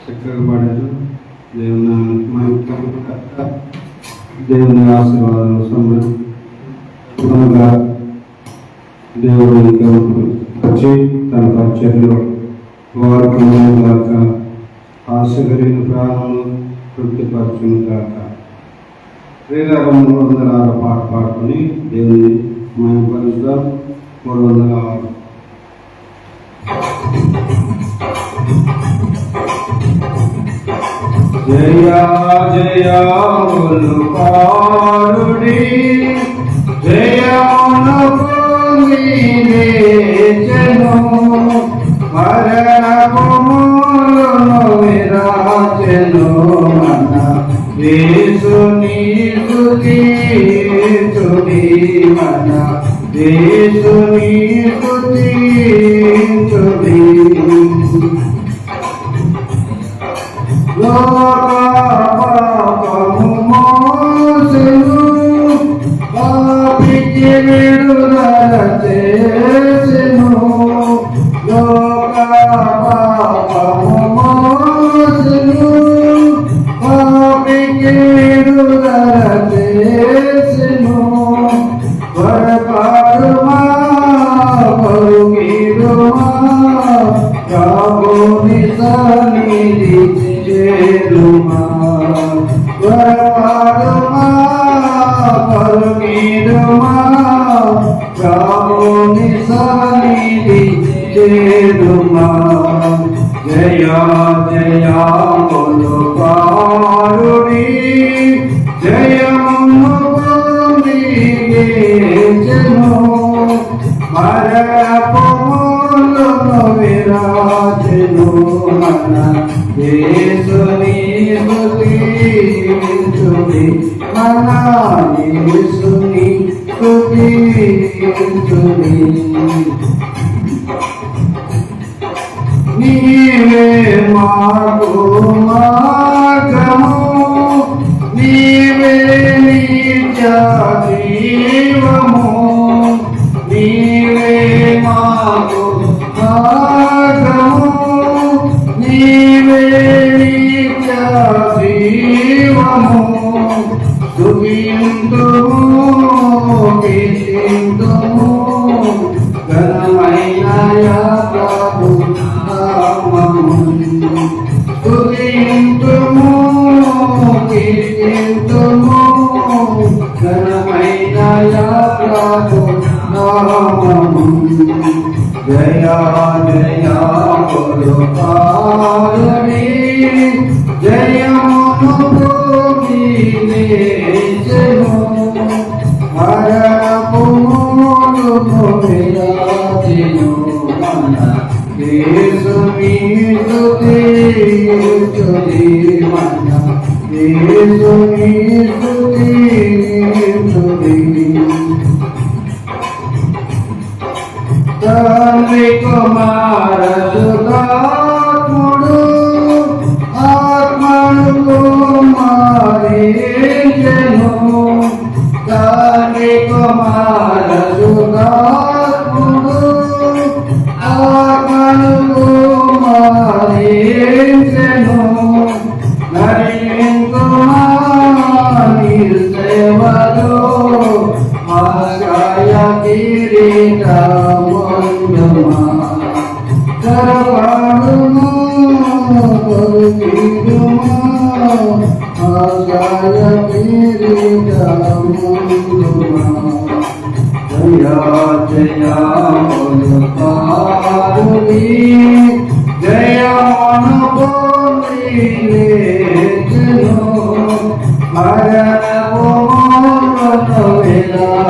చక్కగా పాడారు. దేవుని ఆశీర్వాదాలు సమృద్ధిగా దేవుడు ఇంకా వచ్చి తన పరిచయంలో వారికి కాక ఆశ కలిగిన ప్రాణములు తృప్తిపరచును కాక. 306 పాట పాడుకొని దేవుని మహిమపరుస్తాం. 306 జయ జయములు పాడుడి, జయమునకు నీవేచెను, మరణములను విరాచెను. మన యేసుని స్తుతించుడి, మన యేసుని స్తుతించుడి. లోకపాపము మోసెను, పాపికి విడుదల చేసెను. లోకపాపము మోసెను, పాపికి విడుదల చేసెను. వరపాడుమా పరుగిడుమా ప్రభుని సన్నిధి చేరుమా. వరపాడుమా పరుగిడుమా ప్రభుని సన్నిధి చేరుమా. జయ జయములు పాడుడి, జయమును నీవేచెను, మరణములను విరాచెను. మన యేసుని స్తుతించుడి, మన యేసుని స్తుతించుడి. నీవే మాకు మార్గము, నీవే నిత్య జీవము, నీవే మాకు మార్గము, నీవే నిత్య జీవము. స్తుతింతుము కీర్తింతుము ఘనమైన ప్రభు నామము. స్తుతింతుము కీర్తింతుము ఘనమైన ప్రభు నామము. జయ జయములు పాడుడి, జయమును నీవేచెను, మరణములను విరాచెను. మన యేసుని స్తుతించుడి, మన యేసుని స్తుతించుడి. తండ్రి కుమార సుతాత్ముడు ఆత్మను కుమారించెను. తండ్రి కుమార సుతాత్ముడు ఆత్మను కుమారించెను. నరింతుమా నీ సేవలో ఆశ్రయ కిరీటముందుమా. కరపాడుమా పరుగిడుమా ఆశ్రయ కిరీటముందుమా. జయ జయములు పాడుడి, జయమును నీవేచెను, మరణములను విరాచెను.